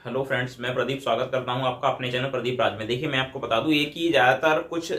Hello friends, मैं प्रदीप स्वागत करता हूं आपका अपने चैनल प्रदीप राज में। देखिए, मैं आपको बता दूं, एक ही ज़्यादातर कुछ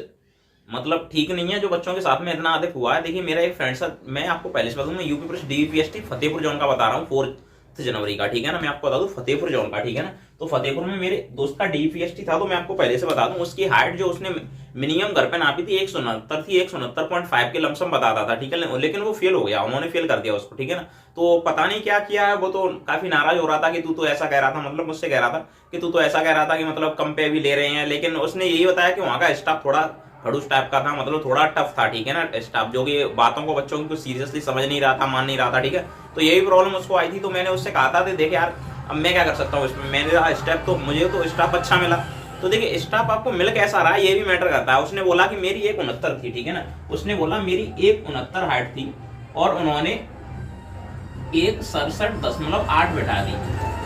मतलब ठीक नहीं है जो बच्चों के साथ में इतना अधिक हुआ है। देखिए, मेरा एक फ्रेंड साथ, मैं आपको पहले से बता दूं, मैं यूपी पुलिस डीपीएसटी फतेहपुर जोन का बता रहा हूँ, 4 जनवरी का, ठीक है ना। मैं आपको बता दूं फतेहपुर जोन का, ठीक है ना। तो फतेहपुर में मेरे दोस्त का डीपीएसटी था, तो मैं आपको पहले से बता दूं उसकी हाइट जो उसने मिनिमम घर पे नापी थी 169 थी, 169.5 के लमसम बताता था, ठीक है। लेकिन वो फेल हो गया, उन्होंने फेल कर दिया उसको, ठीक है ना। तो पता नहीं क्या किया है, वो तो काफी नाराज हो रहा था कि तू तो ऐसा कह रहा था, मतलब मुझसे कह रहा था कि तू तो ऐसा कह रहा था कि मतलब कम पे भी ले रहे हैं। लेकिन उसने यही बताया कि वहाँ का स्टाफ थोड़ा खड़ूस टाइप का था, मतलब थोड़ा टफ था, ठीक है ना। स्टाफ जो कि बातों को बच्चों की कुछ सीरियसली समझ नहीं रहा था, मान नहीं रहा था, ठीक है। तो यही प्रॉब्लम उसको आई थी। तो मैंने उससे कहा था, देख यार, अब मैं क्या कर सकता हूँ इसमें, मैंने कहा स्टेप तो मुझे तो स्टाफ अच्छा मिला। तो देखिए, स्टाफ आपको मिल कैसा रहा ये भी मैटर करता है। उसने बोला कि मेरी 169 थी, ठीक है ना। उसने बोला मेरी 169 हाइट थी और उन्होंने 167.8 बैठा दी।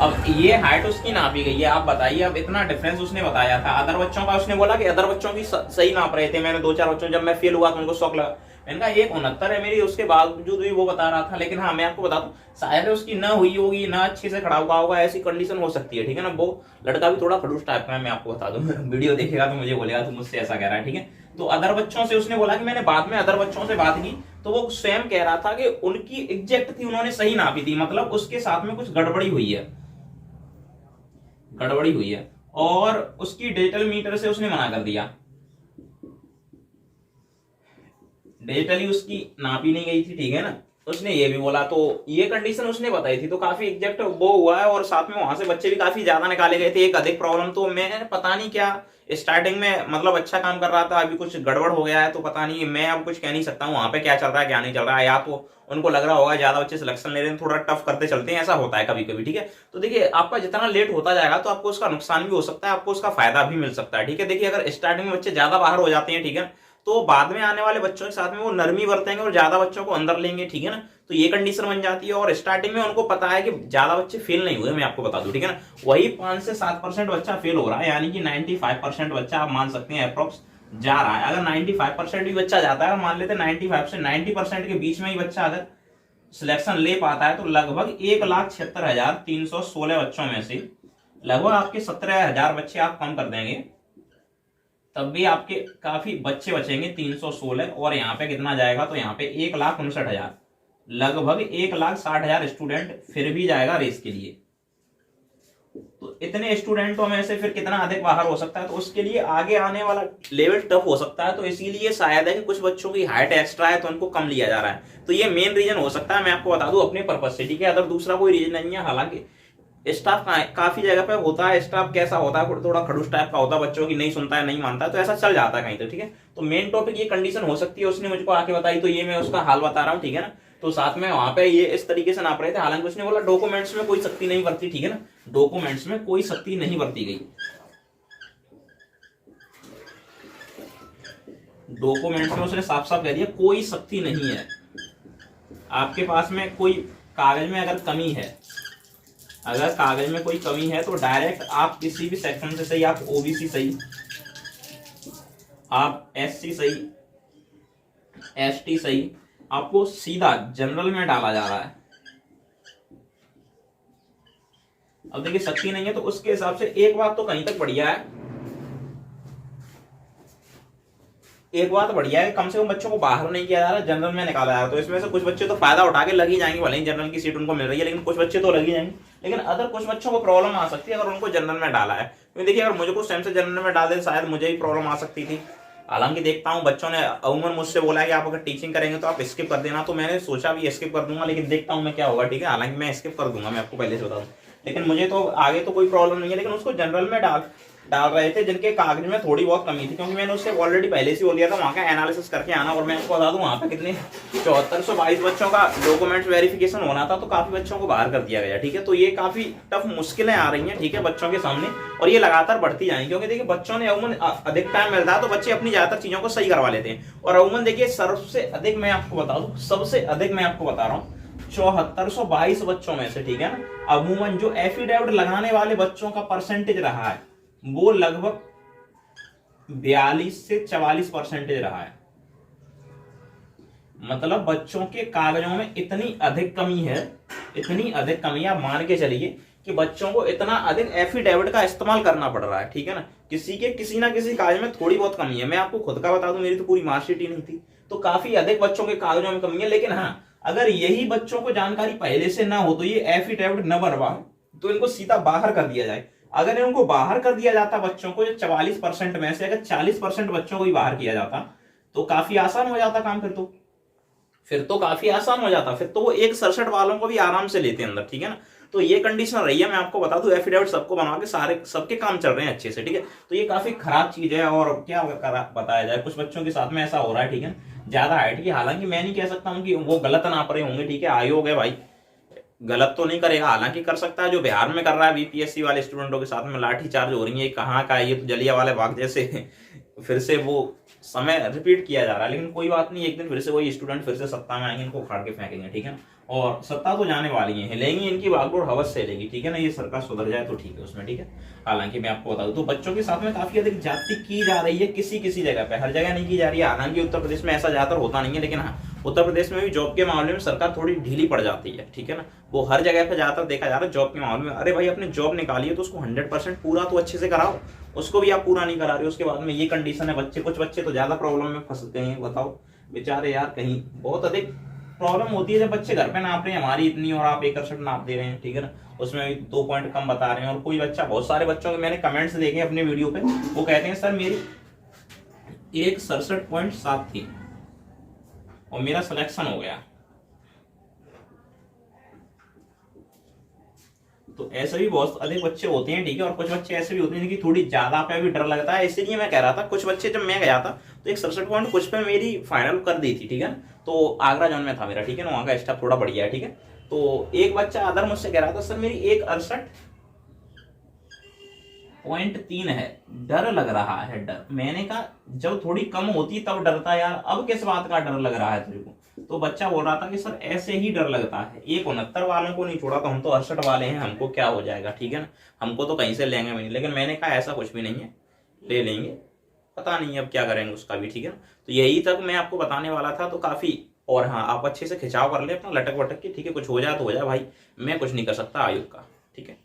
अब ये हाइट उसकी नापी गई है, आप बताइए, अब इतना डिफरेंस उसने बताया था। अदर बच्चों का उसने बोला कि अदर बच्चों की सही नाप रहे थे। मैंने 2-4 बच्चों, जब मैं फेल हुआ तो उनको शौक लगा। मैंने कहा 169 है मेरी, उसके बावजूद भी वो बता रहा था। लेकिन हाँ, मैं आपको बता दूं, शायद उसकी ना हुई होगी, ना अच्छे से खड़ा हुआ होगा, ऐसी कंडीशन हो सकती है, ठीक है ना। वो लड़का भी थोड़ा खड़ूस टाइप का है, मैं आपको बता दूं। वीडियो देखेगा तो मुझे बोलेगा तो मुझसे ऐसा कह रहा है, ठीक है। तो अदर बच्चों से उसने बोला कि मैंने बाद में अदर बच्चों से बात की, तो वो स्वयं कह रहा था कि उनकी एग्जैक्ट थी, उन्होंने सही नापी थी, मतलब उसके साथ में कुछ गड़बड़ी हुई है, गड़बड़ी हुई है। और उसकी डिजिटल मीटर से उसने मना कर दिया, डिजिटली उसकी नापी नहीं गई थी, ठीक है ना। उसने ये भी बोला, तो ये कंडीशन उसने बताई थी, तो काफी एग्जैक्ट वो हुआ है। और साथ में वहां से बच्चे भी काफी ज्यादा निकाले गए थे। एक अधिक प्रॉब्लम तो मैं पता नहीं क्या, स्टार्टिंग में मतलब अच्छा काम कर रहा था, अभी कुछ गड़बड़ हो गया है, तो पता नहीं, मैं अब कुछ कह नहीं सकता हूँ वहां पे क्या चल रहा है क्या नहीं चल रहा है। या तो उनको लग रहा होगा ज्यादा बच्चे सिलेक्शन ले रहे हैं, थोड़ा टफ करते चलते हैं, ऐसा होता है कभी कभी, ठीक है। तो देखिए, आपका जितना लेट होता जाएगा तो आपको उसका नुकसान भी हो सकता है, आपको उसका फायदा भी मिल सकता है, ठीक है। देखिए, अगर स्टार्टिंग में बच्चे ज्यादा बाहर हो जाते हैं, ठीक है, तो बाद में आने वाले बच्चों के साथ में वो नरमी बरतेंगे और ज्यादा बच्चों को अंदर लेंगे, ठीक है ना। तो ये कंडीशन बन जाती है। और स्टार्टिंग में उनको पता है कि ज्यादा बच्चे फेल नहीं हुए, मैं आपको बता दूं, ठीक है ना। वही 5 से 7% बच्चा फेल हो रहा है, यानी कि 95% बच्चा आप मान सकते हैं अप्रोक्स जा रहा है। अगर 95% भी बच्चा जाता है, मान लेते हैं 95 से 90% के बीच में ही बच्चा अगर सिलेक्शन ले पाता है, तो लगभग 1,76,316 बच्चों में से लगभग आपके 17,000 बच्चे आप कम कर देंगे, तब भी आपके काफी बच्चे बचेंगे। 316 और यहाँ पे कितना जाएगा, तो यहाँ पे 1,59,000, लगभग 1,60,000 स्टूडेंट फिर भी जाएगा रेस के लिए। तो इतने स्टूडेंटों में से फिर कितना अधिक बाहर हो सकता है, तो उसके लिए आगे आने वाला लेवल टफ हो सकता है। तो इसीलिए शायद है कि कुछ बच्चों की हाइट एक्स्ट्रा है तो उनको कम लिया जा रहा है। तो ये मेन रीजन हो सकता है, मैं आपको बता दूं अपने पर्पज से, ठीक है। अदर दूसरा कोई रीजन नहीं है। हालांकि स्टाफ काफी जगह पे होता है, स्टाफ कैसा होता है, थोड़ा खड़ूस टाइप का होता है, बच्चों की नहीं सुनता है, नहीं मानता है, तो ऐसा चल जाता है कहीं तो, ठीक है। तो मेन टॉपिक ये कंडीशन हो सकती है, उसने मुझको आके बताई, तो ये मैं उसका हाल बता रहा हूँ, ठीक है ना। तो साथ में वहां पे ये इस तरीके से नाप रहे थे। हालांकि उसने बोला डॉक्यूमेंट्स में कोई सख्ती नहीं बरती, ठीक है ना, डॉक्यूमेंट्स में कोई सख्ती नहीं बरती गई, डॉक्यूमेंट्स में उसने साफ साफ कह दिया कोई सख्ती नहीं है। आपके पास में कोई कागज में अगर कमी है, अगर कागज में कोई कमी है, तो डायरेक्ट आप किसी भी सेक्शन से सही, आप ओबीसी सही, आप एससी सही, एसटी सही, आपको सीधा जनरल में डाला जा रहा है। अब देखिए, सख्ती नहीं है तो उसके हिसाब से एक बात तो कहीं तक बढ़िया है, एक बात बढ़िया है, कम से कम बच्चों को बाहर नहीं किया जा रहा, जनरल में निकाला जा रहा है। तो इसमें से कुछ बच्चे तो फायदा उठा के लग ही जाएंगे, भले ही जनरल की सीट उनको मिल रही है, लेकिन कुछ बच्चे तो लग ही जाएंगे। लेकिन अदर कुछ बच्चों को प्रॉब्लम आ सकती है अगर उनको जनरल में डाला है। क्योंकि देखिए, अगर मुझे कुछ टाइम से जनरल में डाल दे, शायद मुझे ही प्रॉब्लम आ सकती थी। हालांकि देखता हूँ, बच्चों ने अमूमन मुझसे बोला है कि आप अगर टीचिंग करेंगे तो आप स्किप कर देना, तो मैंने सोचा भी स्किप कर दूंगा, लेकिन देखता हूँ मैं क्या होगा, ठीक है। हालांकि मैं स्किप कर दूंगा, मैं आपको पहले से बता दूं, लेकिन मुझे तो आगे तो कोई प्रॉब्लम नहीं है। लेकिन उसको जनरल में डाल डाल रहे थे जिनके कागज में थोड़ी बहुत कमी थी, क्योंकि मैंने उससे ऑलरेडी पहले से बोल दिया था वहां का एनालिसिस करके आना। और मैं आपको बता दूं, वहां पे कितने 7422 बच्चों का डॉक्यूमेंट वेरिफिकेशन होना था, तो काफी बच्चों को बाहर कर दिया गया, ठीक है। तो ये काफी टफ मुश्किलें आ रही हैं, ठीक है, बच्चों के सामने, और ये लगातार बढ़ती जाएंगी। क्योंकि देखिए, बच्चों ने अमूमन अधिक टाइम मिलता है तो बच्चे अपनी ज्यादातर चीजों को सही करवा लेते हैं। और अमूमन देखिए, सबसे अधिक मैं आपको बता दूं, सबसे अधिक मैं आपको बता रहा हूँ, 7422 बच्चों में से, ठीक है ना, अमूमन जो एफिडेविट लगाने वाले बच्चों का परसेंटेज रहा है वो लगभग 42 से 44% रहा है। मतलब बच्चों के कागजों में इतनी अधिक कमी है, इतनी अधिक कमी, आप मान के चलिए कि बच्चों को इतना अधिक एफिडेविट का इस्तेमाल करना पड़ रहा है, ठीक है ना। किसी ना किसी कागज में थोड़ी बहुत कमी है। मैं आपको खुद का बता दूं, मेरी तो पूरी मार्कशीट ही नहीं थी, तो काफी अधिक बच्चों के कागजों में कमी है। लेकिन हाँ, अगर यही बच्चों को जानकारी पहले से ना हो तो ये एफिडेविट न बनवाए, तो इनको सीधा बाहर कर दिया जाए। अगर इनको बाहर कर दिया जाता बच्चों को, 44% में से अगर 40% बच्चों को ही बाहर किया जाता तो काफी आसान हो जाता काम। फिर तो काफी आसान हो जाता, फिर तो वो एक 67 वालों को भी आराम से लेते अंदर, ठीक है ना। तो ये कंडीशन रही है। मैं आपको बता दूं, एफिडेविट सबको बनवा के सारे सबके काम चल रहे हैं अच्छे से, ठीक है। तो ये काफी खराब चीज है। और क्या बताया जाए, कुछ बच्चों के साथ में ऐसा हो रहा है, ठीक है, ज्यादा हाइट की। हालांकि मैं नहीं कह सकता हूँ कि वो गलत नाप रहे होंगे, ठीक है, आयोग है भाई, गलत तो नहीं करेगा, हालांकि कर सकता है। जो बिहार में कर रहा है बीपीएससी वाले स्टूडेंटों के साथ में लाठीचार्ज हो रही है, ये कहाँ का है, ये तो जलियांवाला बाग जैसे फिर से वो समय रिपीट किया जा रहा है। लेकिन कोई बात नहीं, एक दिन फिर से वही स्टूडेंट फिर से सत्ता में आएंगे, इनको उखाड़ के फेंकेंगे, ठीक है ना। और सत्ता तो जाने वाली है, हिलेंगी इनकी बागडोर हवस से हिलेगी, ठीक है ना। ये सरकार सुधर जाए तो ठीक है उसमें, ठीक है। हालांकि मैं आपको बता दूं, तो बच्चों के साथ में काफी अधिक जाति की जा रही है, किसी किसी जगह पे, हर जगह नहीं की जा रही है। हालांकि उत्तर प्रदेश में ऐसा ज्यादातर होता नहीं है, लेकिन हाँ, उत्तर प्रदेश में भी जॉब के मामले में सरकार थोड़ी ढीली पड़ जाती है, ठीक है ना। वो हर जगह पे ज्यादातर देखा जा रहा है जॉब के मामले में। अरे भाई, अपने जॉब निकालिए तो उसको 100% पूरा तो अच्छे से कराओ, उसको भी आप पूरा नहीं करा रहे हो। उसके बाद में ये कंडीशन है, कुछ बच्चे तो ज्यादा प्रॉब्लम में फंसते हैं, बताओ बेचारे यार। कहीं बहुत अधिक प्रॉब्लम होती है जब बच्चे घर पे नाप रहे हैं हमारी इतनी और आप 1 नाप दे रहे हैं, ठीक है ना। उसमें भी 2 पॉइंट कम बता रहे हैं। और कोई बच्चा, बहुत सारे बच्चों के मैंने कमेंट्स देखे अपने वीडियो पे, वो कहते हैं सर मेरी 167.7 थी और मेरा सिलेक्शन हो गया। तो ऐसे भी बहुत अधिक बच्चे होते हैं, ठीक है। और कुछ बच्चे ऐसे भी होते हैं कि थोड़ी ज्यादा पे भी डर लगता है। इसीलिए मैं कह रहा था, कुछ बच्चे जब मैं गया था तो 167 पॉइंट कुछ पे मेरी फाइनल कर दी थी, ठीक है। तो आगरा जोन में था मेरा, ठीक है ना, वहां का स्टाफ थोड़ा बढ़िया है, ठीक है। तो एक बच्चा अदर मुझसे कह रहा था सर मेरी 168.3 है, डर लग रहा है। डर, मैंने कहा जब थोड़ी कम होती तब डरता यार, अब किस बात का डर लग रहा है तुझे को। तो बच्चा बोल रहा था कि सर ऐसे ही डर लगता है। 169 वालों को नहीं छोड़ा तो हम तो 68 वाले हैं, हमको क्या हो जाएगा, ठीक है ना, हमको तो कहीं से लेंगे भी नहीं। लेकिन मैंने कहा ऐसा कुछ भी नहीं है, ले लेंगे, पता नहीं अब क्या करेंगे उसका भी, ठीक है ना। तो यही तक मैं आपको बताने वाला था। तो काफी, और हाँ, आप अच्छे से खिंचाव कर ले अपना लटक वटक के, ठीक है। कुछ हो जाए तो हो जाए भाई, मैं कुछ नहीं कर सकता आयोग का, ठीक है।